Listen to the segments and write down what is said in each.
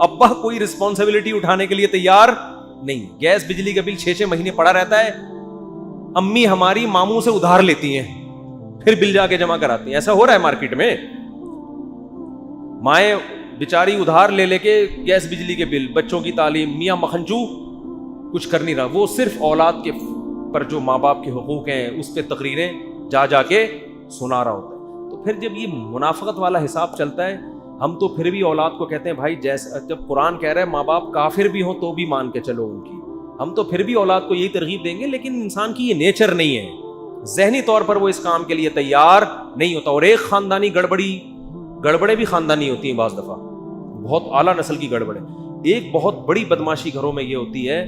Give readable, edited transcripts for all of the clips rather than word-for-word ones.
ابا کوئی رسپانسبلٹی اٹھانے کے لیے تیار نہیں. گیس بجلی کا بل 6 مہینے پڑا رہتا ہے, امی ہماری ماموں سے ادھار لیتی ہیں, پھر بل جا کے جمع کراتی ہیں. ایسا ہو رہا ہے مارکیٹ میں, مائیں بیچاری ادھار لے لے کے گیس بجلی کے بل, بچوں کی تعلیم, میاں مکھنچو کچھ کر نہیں رہا, وہ صرف اولاد کے پر جو ماں باپ کے حقوق ہیں اس پہ تقریریں جا جا کے سنا رہا ہوتا ہے. تو پھر جب یہ منافقت والا حساب چلتا ہے, ہم تو پھر بھی اولاد کو کہتے ہیں بھائی جیسا جب قرآن کہہ رہا ہے ماں باپ کافر بھی ہوں تو بھی مان کے چلو ان کی, ہم تو پھر بھی اولاد کو یہی ترغیب دیں گے, لیکن انسان کی یہ نیچر نہیں ہے, ذہنی طور پر وہ اس کام کے لیے تیار نہیں ہوتا. اور ایک خاندانی گڑبڑیں بھی خاندانی ہوتی ہیں بعض دفعہ, بہت اعلیٰ نسل کی گڑبڑیں. ایک بہت بڑی بدماشی گھروں میں یہ ہوتی ہے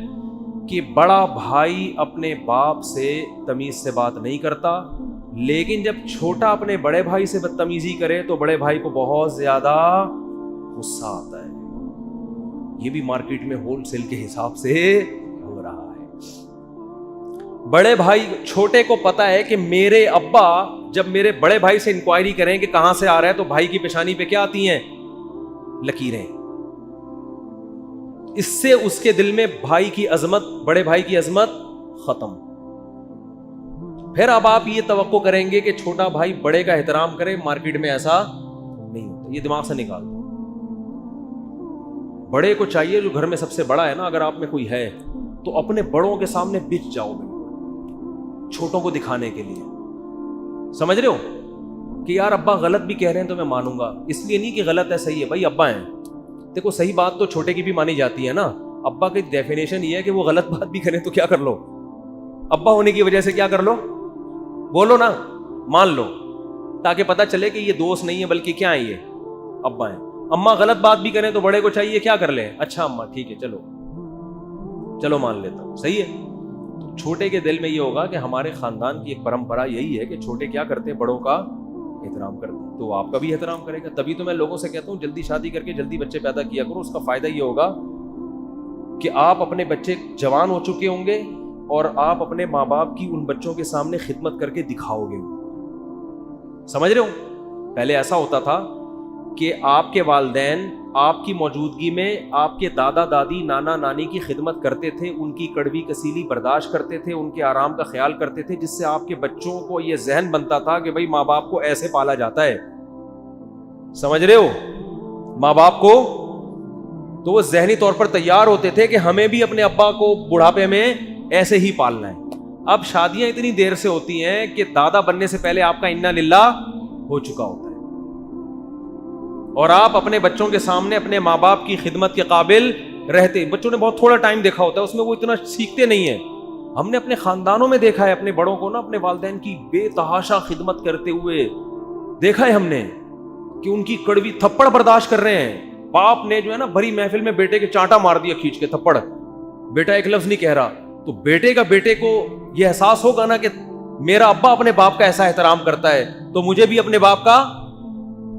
کہ بڑا بھائی اپنے باپ سے تمیز سے بات نہیں کرتا, لیکن جب چھوٹا اپنے بڑے بھائی سے بدتمیزی کرے تو بڑے بھائی کو بہت زیادہ غصہ آتا ہے. یہ بھی مارکیٹ میں ہول سیل کے حساب سے ہو رہا ہے. بڑے بھائی چھوٹے کو پتا ہے کہ میرے ابا جب میرے بڑے بھائی سے انکوائری کریں کہ کہاں سے آ رہا ہے تو بھائی کی پیشانی پہ کیا آتی ہیں, لکیریں. اس سے اس کے دل میں بھائی کی عظمت, بڑے بھائی کی عظمت ختم. پھر اب آپ یہ توقع کریں گے کہ چھوٹا بھائی بڑے کا احترام کرے, مارکیٹ میں ایسا نہیں ہوتا, یہ دماغ سے نکال دو. بڑے کو چاہیے, جو گھر میں سب سے بڑا ہے نا, اگر آپ میں کوئی ہے تو اپنے بڑوں کے سامنے بچ جاؤ چھوٹوں کو دکھانے کے لیے. سمجھ رہے ہو کہ یار ابا غلط بھی کہہ رہے ہیں تو میں مانوں گا, اس لیے نہیں کہ غلط ہے صحیح ہے, بھائی ابا ہیں. دیکھو صحیح بات تو چھوٹے کی بھی مانی جاتی ہے نا, ابا کی ڈیفینیشن یہ ہے کہ وہ غلط بات بھی کریں تو کیا کر لو, ابا ہونے کی وجہ سے کیا کر لو, بولو نا, مان لو, تاکہ پتہ چلے کہ یہ دوست نہیں ہے بلکہ کیا ہے, یہ ابا ہیں. اماں غلط بات بھی کریں تو بڑے کو چاہیے کیا کر لیں, اچھا اماں ٹھیک ہے چلو مان لیتا ہوں, صحیح ہے. تو چھوٹے کے دل میں یہ ہوگا کہ ہمارے خاندان کی ایک پرمپرا یہی ہے کہ چھوٹے کیا کرتے ہیں, بڑوں کا احترام کرتے ہیں, تو وہ آپ کا بھی احترام کرے گا. تبھی تو میں لوگوں سے کہتا ہوں جلدی شادی کر کے جلدی بچے پیدا کیا کرو. اس کا فائدہ یہ ہوگا کہ آپ اپنے بچے جوان ہو چکے ہوں گے اور آپ اپنے ماں باپ کی ان بچوں کے سامنے خدمت کر کے دکھاؤ گے. سمجھ رہے ہو, پہلے ایسا ہوتا تھا کہ آپ کے والدین آپ کی موجودگی میں آپ کے دادا دادی نانا نانی کی خدمت کرتے تھے, ان کی کڑوی کسیلی برداشت کرتے تھے, ان کے آرام کا خیال کرتے تھے, جس سے آپ کے بچوں کو یہ ذہن بنتا تھا کہ بھائی ماں باپ کو ایسے پالا جاتا ہے. سمجھ رہے ہو, ماں باپ کو تو وہ ذہنی طور پر تیار ہوتے تھے کہ ہمیں بھی اپنے ابا کو بڑھاپے میں ایسے ہی پالنا ہے. اب شادیاں اتنی دیر سے ہوتی ہیں کہ دادا بننے سے پہلے آپ کا انا للہ ہو چکا ہوتا ہے, اور آپ اپنے بچوں کے سامنے اپنے ماں باپ کی خدمت کے قابل رہتے. بچوں نے بہت تھوڑا ٹائم دیکھا ہوتا ہے, اس میں وہ اتنا سیکھتے نہیں ہیں. ہم نے اپنے خاندانوں میں دیکھا ہے اپنے بڑوں کو نا, اپنے والدین کی بے تحاشا خدمت کرتے ہوئے دیکھا ہے ہم نے کہ ان کی کڑوی تھپڑ برداشت کر رہے ہیں. باپ نے جو ہے نا بھری محفل میں بیٹے کے چانٹا مار دیا کھینچ کے تھپڑ, بیٹا ایک لفظ نہیں کہہ رہا, تو بیٹے کو یہ احساس ہوگا نا کہ میرا ابا اپنے باپ کا ایسا احترام کرتا ہے تو مجھے بھی اپنے باپ کا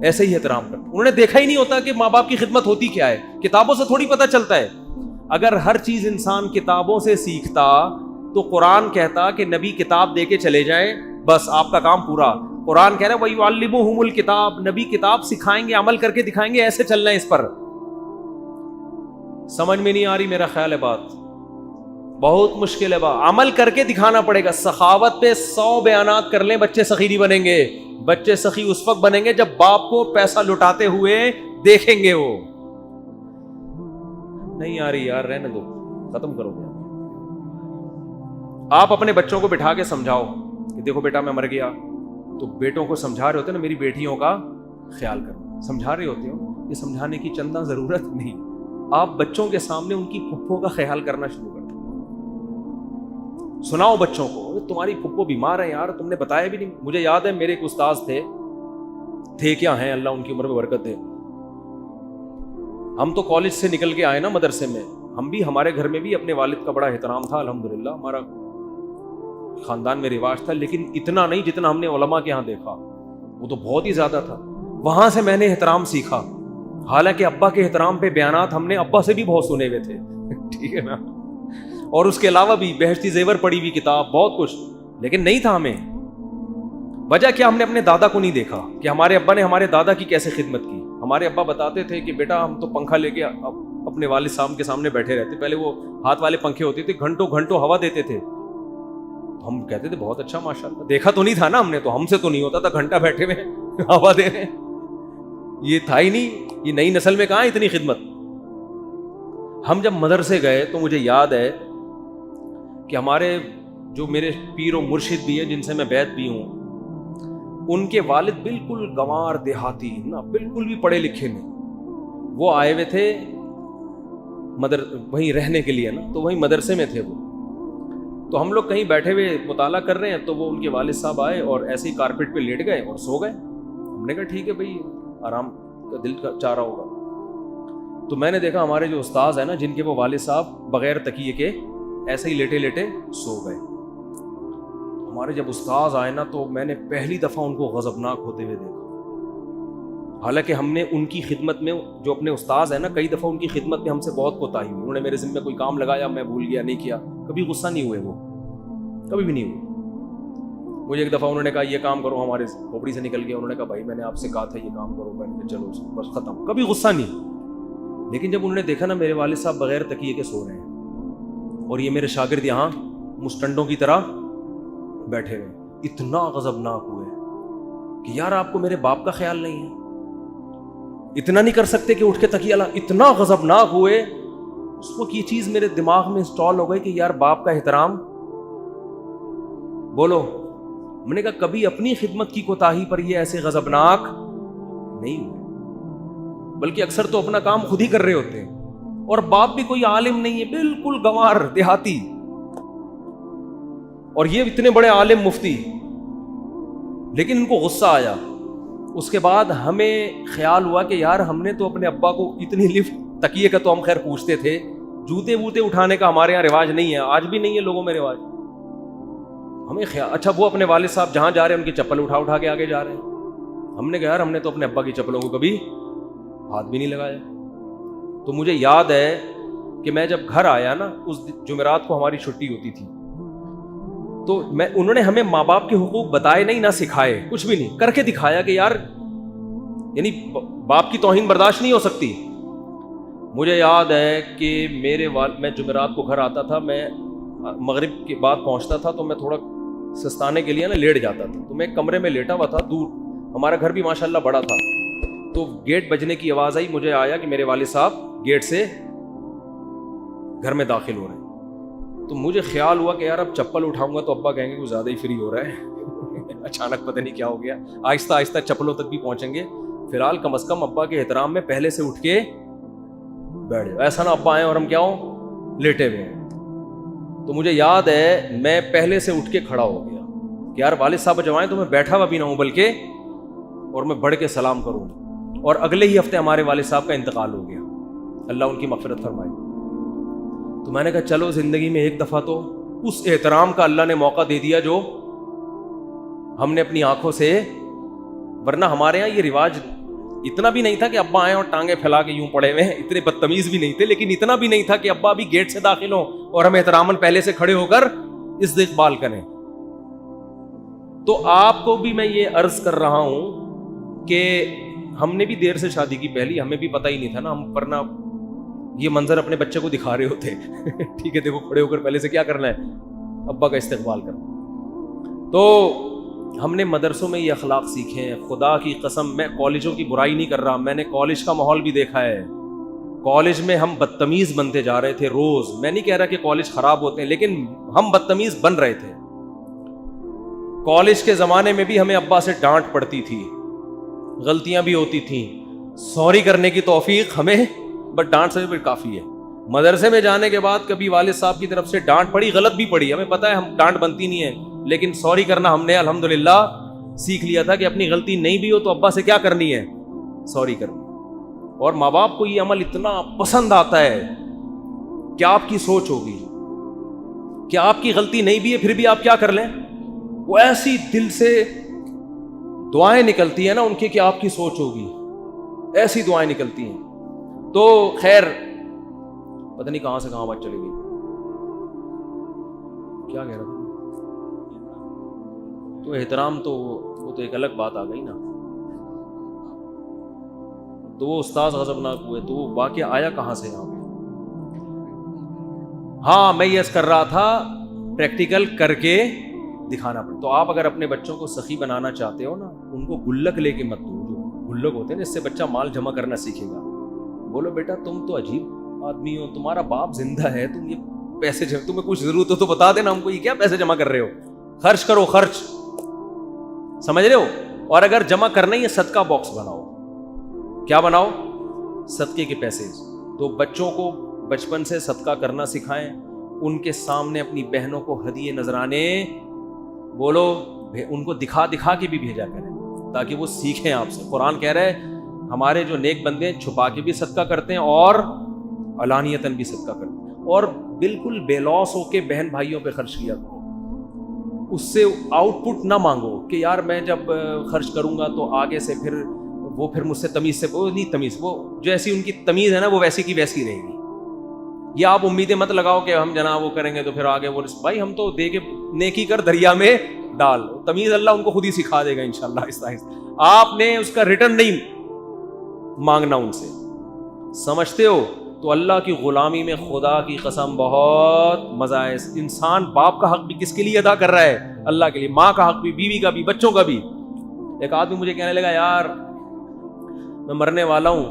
ایسے ہی احترام کرتا. انہوں نے دیکھا ہی نہیں ہوتا کہ ماں باپ کی خدمت ہوتی کیا ہے, کتابوں سے تھوڑی پتہ چلتا ہے. اگر ہر چیز انسان کتابوں سے سیکھتا تو قرآن کہتا کہ نبی کتاب دے کے چلے جائیں, بس آپ کا کام پورا. قرآن کہہ رہا ہے وَيُعَلِّمُهُمُ الْكِتَابَ, نبی کتاب سکھائیں گے, عمل کر کے دکھائیں گے, ایسے چلنا ہے اس پر. سمجھ میں نہیں آ رہی میرا خیال ہے بات, بہت مشکل ہے بات, عمل کر کے دکھانا پڑے گا. سخاوت پہ 100 بیانات کر لیں, بچے سخی نہیں بنیں گے. بچے سخی اس وقت بنیں گے جب باپ کو پیسہ لٹاتے ہوئے دیکھیں گے. وہ نہیں آ رہی یار, رہنے دو, ختم کرو گے. آپ اپنے بچوں کو بٹھا کے سمجھاؤ کہ دیکھو بیٹا میں مر گیا, تو بیٹوں کو سمجھا رہے ہوتے نا میری بیٹیوں کا خیال کرنا, سمجھا رہے ہوتے ہو. یہ سمجھانے کی چندہ ضرورت نہیں, آپ بچوں کے سامنے ان کی پھپھوں کا خیال کرنا شروع کر دو. سناؤ بچوں کو تمہاری پھپھو بیمار ہے یار, تم نے بتایا بھی نہیں. مجھے یاد ہے میرے ایک استاذ تھے کیا ہیں, اللہ ان کی عمر میں برکت دے. ہم تو کالج سے نکل کے آئے نا مدرسے میں, ہم بھی ہمارے گھر میں بھی اپنے والد کا بڑا احترام تھا الحمدللہ, ہمارا خاندان میں رواج تھا, لیکن اتنا نہیں جتنا ہم نے علماء کے ہاں دیکھا, وہ تو بہت ہی زیادہ تھا. وہاں سے میں نے احترام سیکھا, حالانکہ ابا کے احترام پہ بیانات ہم نے ابا سے بھی بہت سنے ہوئے تھے, ٹھیک ہے نا, اور اس کے علاوہ بھی بہشتی زیور پڑھی ہوئی کتاب, بہت کچھ, لیکن نہیں تھا ہمیں. وجہ کیا, ہم نے اپنے دادا کو نہیں دیکھا کہ ہمارے ابا نے ہمارے دادا کی کیسے خدمت کی. ہمارے ابا بتاتے تھے کہ بیٹا ہم تو پنکھا لے کے اپنے والد صاحب کے سامنے بیٹھے رہتے. پہلے وہ ہاتھ والے پنکھے ہوتے تھے, گھنٹوں گھنٹوں ہوا دیتے تھے. ہم کہتے تھے بہت اچھا ماشاءاللہ, دیکھا تو نہیں تھا نا ہم نے, تو ہم سے تو نہیں ہوتا تھا, گھنٹہ بیٹھے ہوئے ہوا دے رہے ہیں, یہ تھا ہی نہیں. یہ نئی نسل میں کہاں اتنی خدمت. ہم جب مدرسے گئے تو مجھے یاد ہے کہ ہمارے جو میرے پیر و مرشد بھی ہیں جن سے میں بیعت بھی ہوں, ان کے والد بالکل گنوار دیہاتی نا, بالکل بھی پڑھے لکھے نہیں. وہ آئے ہوئے تھے وہیں رہنے کے لیے نا, تو وہیں مدرسے میں تھے وہ. تو ہم لوگ کہیں بیٹھے ہوئے مطالعہ کر رہے ہیں, تو وہ ان کے والد صاحب آئے اور ایسے ہی کارپیٹ پہ لیٹ گئے اور سو گئے. ہم نے کہا ٹھیک ہے بھائی, آرام کا دل چاہ رہا ہوگا. تو میں نے دیکھا ہمارے جو استاذ ہیں نا, جن کے وہ والد صاحب بغیر تکیے کے ایسے ہی لیٹے لیٹے سو گئے. ہمارے جب استاذ آئے نا, تو میں نے پہلی دفعہ ان کو غضبناک ہوتے ہوئے دیکھا. حالانکہ ہم نے ان کی خدمت میں, جو اپنے استاذ ہیں نا, کئی دفعہ ان کی خدمت میں ہم سے بہت کوتاہی ہوئی. انہوں نے میرے ذمہ کوئی کام لگایا, میں بھول گیا, نہیں کیا, کبھی غصہ نہیں ہوئے, وہ کبھی بھی نہیں ہوئے. مجھے ایک دفعہ انہوں نے کہا یہ کام کرو, ہمارے کھوپڑی سے نکل گیا. انہوں نے کہا بھائی میں نے آپ سے کہا تھا یہ کام کرو, میں نے کہا چلو بس ختم, کبھی غصہ نہیں. لیکن جب انہوں نے دیکھا نا میرے والد صاحب بغیر تکیے کے سو رہے ہیں اور یہ میرے شاگرد یہاں مستنڈوں کی طرح بیٹھے ہوئے, اتنا غضبناک ہوئے کہ یار آپ کو میرے باپ کا خیال نہیں ہے, اتنا نہیں کر سکتے کہ اٹھ کے تکیہ لا. اتنا غضبناک ہوئے. اس وقت یہ چیز میرے دماغ میں انسٹال ہو گئی کہ یار باپ کا احترام بولو. میں نے کہا کبھی اپنی خدمت کی کوتاہی پر یہ ایسے غضبناک نہیں ہوئے, بلکہ اکثر تو اپنا کام خود ہی کر رہے ہوتے ہیں. اور باپ بھی کوئی عالم نہیں ہے, بالکل گنوار دیہاتی, اور یہ اتنے بڑے عالم مفتی, لیکن ان کو غصہ آیا. اس کے بعد ہمیں خیال ہوا کہ یار ہم نے تو اپنے ابا کو اتنی لفٹ, تکیے کا تو ہم خیر پوچھتے تھے, جوتے ووتے اٹھانے کا ہمارے یہاں رواج نہیں ہے, آج بھی نہیں ہے لوگوں میں رواج. ہمیں خیال, اچھا وہ اپنے والد صاحب جہاں جا رہے ہیں ان کی چپل اٹھا اٹھا کے آگے جا رہے ہیں. ہم نے کہا یار ہم نے تو اپنے ابا کی چپلوں کو کبھی ہاتھ بھی نہیں لگایا. تو مجھے یاد ہے کہ میں جب گھر آیا نا, اس جمعرات کو ہماری چھٹی ہوتی تھی, تو انہوں نے ہمیں ماں باپ کے حقوق بتائے نہیں, نہ سکھائے, کچھ بھی نہیں, کر کے دکھایا کہ یار یعنی باپ کی توہین برداشت نہیں ہو سکتی. مجھے یاد ہے کہ میں جمعرات کو گھر آتا تھا, میں مغرب کے بعد پہنچتا تھا, تو میں تھوڑا سستانے کے لیے نا لیٹ جاتا تھا. تو میں ایک کمرے میں لیٹا ہوا تھا دور, ہمارا گھر بھی ماشاءاللہ بڑا تھا. تو گیٹ بجنے کی آواز آئی, مجھے آیا کہ میرے والد صاحب گیٹ سے گھر میں داخل ہو رہے ہیں. تو مجھے خیال ہوا کہ یار اب چپل اٹھاؤں گا تو ابا کہیں گے کچھ زیادہ ہی فری ہو رہا ہے. اچانک پتہ نہیں کیا ہو گیا, آہستہ آہستہ چپلوں تک بھی پہنچیں گے. فی الحال کم از کم ابا کے احترام میں پہلے سے اٹھ کے بیٹھ جاؤ, ایسا نہ ابا آئیں اور ہم کیا ہوں لیٹے ہوئے ہیں. تو مجھے یاد ہے میں پہلے سے اٹھ کے کھڑا ہو گیا کہ یار والد صاحب جب آئیں تو میں بیٹھا ہوا بھی نہ ہوں, بلکہ اور میں بڑھ کے سلام کروں. اور اگلے ہی ہفتے ہمارے والد صاحب کا انتقال ہو گیا, اللہ ان کی مغفرت فرمائے. تو میں نے کہا چلو زندگی میں ایک دفعہ تو اس احترام کا اللہ نے موقع دے دیا جو ہم نے اپنی آنکھوں سے, ورنہ ہمارے یہاں یہ رواج اتنا بھی نہیں تھا کہ ابا آئیں اور ٹانگیں پھیلا کے یوں پڑے ہوئے ہیں, اتنے بدتمیز بھی نہیں تھے, لیکن اتنا بھی نہیں تھا کہ ابا بھی گیٹ سے داخل ہوں اور ہم احتراماً پہلے سے کھڑے ہو کر استقبال کریں. تو آپ کو بھی میں یہ عرض کر رہا ہوں کہ ہم نے بھی دیر سے شادی کی, پہلی ہمیں بھی پتہ ہی نہیں تھا نا, ہم ورنہ یہ منظر اپنے بچے کو دکھا رہے ہوتے ٹھیک ہے دیکھو کھڑے ہو کر پہلے سے کیا کرنا ہے, ابا کا استقبال کرنا. تو ہم نے مدرسوں میں یہ اخلاق سیکھے ہیں. خدا کی قسم میں کالجوں کی برائی نہیں کر رہا, میں نے کالج کا ماحول بھی دیکھا ہے. کالج میں ہم بدتمیز بنتے جا رہے تھے روز. میں نہیں کہہ رہا کہ کالج خراب ہوتے ہیں, لیکن ہم بدتمیز بن رہے تھے. کالج کے زمانے میں بھی ہمیں ابا سے ڈانٹ پڑتی تھی, غلطیاں بھی ہوتی تھیں, سوری کرنے کی توفیق ہمیں, بٹ ڈانٹ سے بھی کافی ہے. مدرسے میں جانے کے بعد کبھی والد صاحب کی طرف سے ڈانٹ پڑی, غلط بھی پڑی, ہمیں پتہ ہے ہم ڈانٹ بنتی نہیں ہے, لیکن سوری کرنا ہم نے الحمدللہ سیکھ لیا تھا کہ اپنی غلطی نہیں بھی ہو تو ابا سے کیا کرنی ہے, سوری کرنی. اور ماں باپ کو یہ عمل اتنا پسند آتا ہے. کیا آپ کی سوچ ہوگی کہ آپ کی غلطی نہیں بھی ہے پھر بھی آپ کیا کر لیں, وہ ایسی دل سے دعائیں نکلتی ہیں نا ان کی کہ آپ کی سوچ ہوگی, ایسی دعائیں نکلتی ہیں. تو خیر پتہ نہیں کہاں سے کہاں بات چلی گئی, کیا کہہ رہا تھا. تو احترام تو وہ تو ایک الگ بات آ گئی نا. تو وہ استاذ غضبناک ہوئے. تو وہ واقعہ آیا کہاں سے یہاں پہ؟ ہاں میں یس کر رہا تھا پریکٹیکل کر کے دکھانا پڑے. تو آپ اگر اپنے بچوں کو سخی بنانا چاہتے ہو نا, ان کو گلک لے کے مت دو. جو گلک ہوتے ہیں نا, اس سے بچہ مال جمع کرنا سیکھے گا. بولو بیٹا تم تو عجیب آدمی ہو, تمہارا باپ زندہ ہے, تم یہ پیسے تمہیں کچھ ضرورت ہو تو بتا دینا ہم کو, یہ کیا پیسے جمع کر رہے ہو, خرچ کرو خرچ. سمجھ رہے ہو؟ اور اگر جمع کرنا ہی ہے صدقہ باکس بناؤ. کیا بناؤ؟ صدقے کے پیسے. تو بچوں کو بچپن سے صدقہ کرنا سکھائیں. ان کے سامنے اپنی بہنوں کو ہدیے نذرانے بولو, ان کو دکھا دکھا کے بھی بھیجا کریں تاکہ وہ سیکھیں آپ سے. قرآن کہہ رہا ہے ہمارے جو نیک بندے ہیں چھپا کے بھی صدقہ کرتے ہیں اور علانیتاً بھی صدقہ کرتے ہیں. اور بالکل بے لوس ہو کے بہن بھائیوں پہ خرچ کیا کرو. اس سے آؤٹ پٹ نہ مانگو کہ یار میں جب خرچ کروں گا تو آگے سے پھر مجھ سے تمیز سے, وہ نہیں تمیز, وہ جیسی ان کی تمیز ہے نا وہ ویسی کی ویسی رہے گی. یا آپ امیدیں مت لگاؤ کہ ہم جناب وہ کریں گے تو پھر آگے وہ, بھائی ہم تو دے کے نیکی کر دریا میں ڈال. تمیز اللہ ان کو خود ہی سکھا دے گا انشاءاللہ آہستہ آہستہ. آپ نے اس کا ریٹرن نہیں مانگنا ان سے. سمجھتے ہو؟ تو اللہ کی غلامی میں خدا کی قسم بہت مزہ ہے. انسان باپ کا حق بھی کس کے لیے ادا کر رہا ہے؟ اللہ کے لیے. ماں کا حق بھی, بیوی کا بھی, بچوں کا بھی. ایک آدمی مجھے کہنے لگا یار میں مرنے والا ہوں,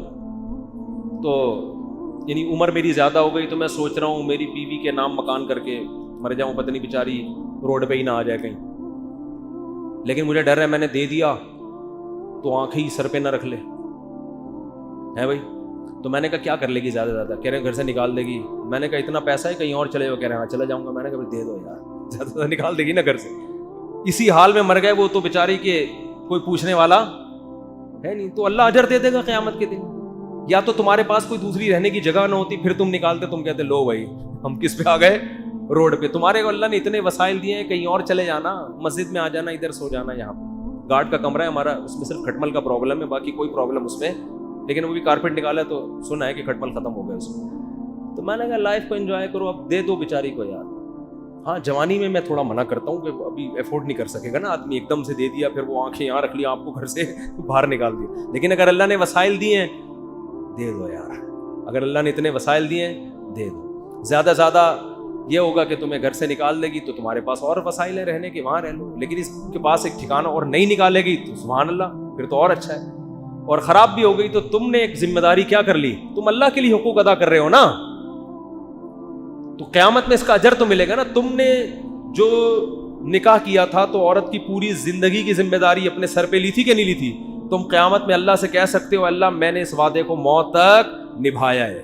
تو یعنی عمر میری زیادہ ہو گئی, تو میں سوچ رہا ہوں میری بیوی کے نام مکان کر کے مر جاؤں, پتہ نہیں بیچاری روڈ پہ ہی نہ آ جائے کہیں. لیکن مجھے ڈر ہے میں نے دے دیا تو آنکھیں ہی سر پہ نہ رکھ لے ہے بھائی. تو میں نے کہا کیا کر لے گی زیادہ زیادہ؟ کہہ رہے ہیں گھر سے نکال دے گی. میں نے کہا اتنا پیسہ ہے کہیں اور چلے جاؤ. کہہ رہے ہیں ہاں چلا جاؤں گا. میں نے کہا دے دو یار, زیادہ زیادہ نکال دے گی نا گھر سے. اسی حال میں مر گئے وہ تو بیچاری کے کوئی پوچھنے والا ہے نہیں. تو اللہ اجر دے دے گا قیامت کے دن. یا تو تمہارے پاس کوئی دوسری رہنے کی جگہ نہ ہوتی, پھر تم نکالتے, تم کہتے لو بھائی ہم کس پہ آ گئے, روڈ پہ. تمہارے کو اللہ نے اتنے وسائل دیے ہیں, کہیں اور چلے جانا, مسجد میں آ جانا, ادھر سو جانا. یہاں پہ گارڈ کا کمرہ ہے ہمارا, اس میں صرف کھٹمل کا پرابلم ہے, باقی کوئی پرابلم اس میں, لیکن وہ بھی کارپیٹ نکالا تو سنا ہے کہ کھٹمل ختم ہو گیا اس میں. تو میں نے کہا لائف کو انجوائے کرو, اب دے دو بیچاری کو یار. ہاں جوانی میں تھوڑا منع کرتا ہوں کہ ابھی افورڈ نہیں کر سکے گا نا آدمی, ایک دم سے دے دیا پھر وہ آنکھیں یہاں رکھ لیا, آپ کو گھر سے باہر نکال دیا. لیکن اگر اللہ نے وسائل دیے ہیں دے دو یار. اگر اللہ نے اتنے وسائل دیے ہیں دے دو. زیادہ زیادہ یہ ہوگا کہ تمہیں گھر سے نکال دے گی تو تمہارے پاس اور وسائل ہیں رہنے کے, وہاں رہ لو. لیکن اس کے پاس ایک ٹھکانہ اور نہیں نکالے گی تو سبحان اللہ, پھر تو اور اچھا ہے. اور خراب بھی ہو گئی تو تم نے ایک ذمہ داری کیا کر لی, تم اللہ کے لیے حقوق ادا کر رہے ہو نا, تو قیامت میں اس کا اجر تو ملے گا نا. تم نے جو نکاح کیا تھا تو عورت کی پوری زندگی کی ذمہ داری اپنے سر پہ لی تھی کہ نہیں لی تھی؟ تم قیامت میں اللہ سے کہہ سکتے ہو اللہ میں نے اس وعدے کو موت تک نبھایا ہے.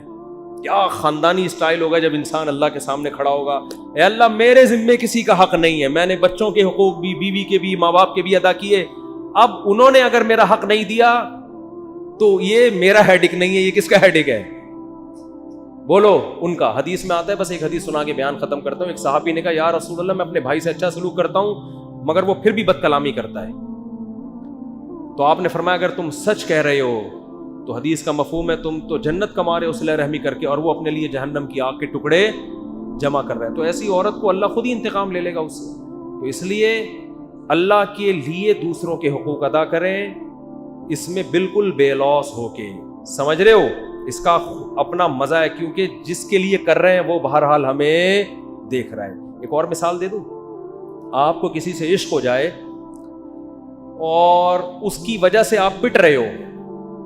کیا خاندانی اسٹائل ہوگا جب انسان اللہ کے سامنے کھڑا ہوگا, اے اللہ میرے ذمے کسی کا حق نہیں ہے, میں نے بچوں کے حقوق بھی, بیوی کے بھی, ماں باپ کے بھی ادا کیے, اب انہوں نے اگر میرا حق نہیں دیا تو یہ میرا ہیڈک نہیں ہے, یہ کس کا ہیڈک ہے؟ بولو ان کا. حدیث میں آتا ہے, بس ایک حدیث سنا کے بیان ختم کرتا ہوں. ایک صحابی نے کہا یا رسول اللہ میں اپنے بھائی سے اچھا سلوک کرتا ہوں مگر وہ پھر بھی بد کلامی کرتا ہے. تو آپ نے فرمایا اگر تم سچ کہہ رہے ہو تو حدیث کا مفہوم ہے تم تو جنت کما رہے ہو صلہ رحمی کر کے, اور وہ اپنے لیے جہنم کی آگ کے ٹکڑے جمع کر رہے ہیں. تو ایسی عورت کو اللہ خود ہی انتقام لے لے گا اس سے. تو اس لیے اللہ کے لیے دوسروں کے حقوق ادا کریں, اس میں بالکل بے لوس ہو کے. سمجھ رہے ہو؟ اس کا اپنا مزہ ہے, کیونکہ جس کے لیے کر رہے ہیں وہ بہرحال ہمیں دیکھ رہا ہے. ایک اور مثال دے دوں, آپ کو کسی سے عشق ہو جائے اور اس کی وجہ سے آپ پٹ رہے ہو,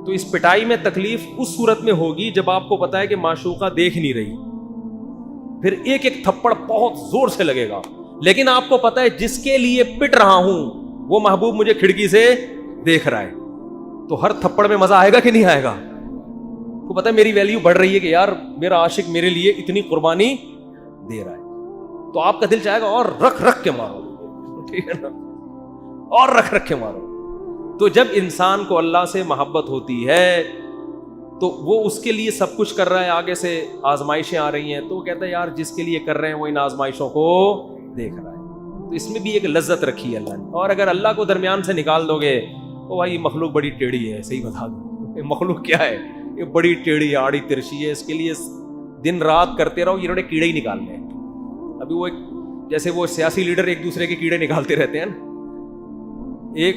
تو اس پٹائی میں تکلیف اس صورت میں ہوگی جب آپ کو پتا ہے کہ معشوقہ دیکھ نہیں رہی, پھر ایک ایک تھپڑ بہت زور سے لگے گا. لیکن آپ کو پتا ہے جس کے لیے پٹ رہا ہوں وہ محبوب مجھے کھڑکی سے دیکھ رہا ہے, تو ہر تھپڑ میں مزہ آئے گا کہ نہیں آئے گا؟ کو پتا ہے میری ویلیو بڑھ رہی ہے کہ یار میرا عاشق میرے لیے اتنی قربانی دے رہا ہے, تو آپ کا دل چاہے گا اور رکھ رکھ کے مارو, ٹھیک ہے نا, اور رکھ رکھ کے مارو. تو جب انسان کو اللہ سے محبت ہوتی ہے تو وہ اس کے لیے سب کچھ کر رہا ہے, آگے سے آزمائشیں آ رہی ہیں تو وہ کہتا ہے یار جس کے لیے کر رہے ہیں وہ ان آزمائشوں کو دیکھ رہا ہے. تو اس میں بھی ایک لذت رکھی ہے اللہ نے. اور اگر اللہ کو درمیان سے نکال دو گے تو بھائی مخلوق بڑی ٹیڑھی ہے, صحیح بتا دو مخلوق کیا ہے, یہ بڑی ٹیڑھی آڑی ترشی ہے, اس کے لیے دن رات کرتے رہو, یہ کیڑے ہی نکالنے ہیں. ابھی وہ جیسے وہ سیاسی لیڈر ایک دوسرے کے کیڑے نکالتے رہتے ہیں نا, ایک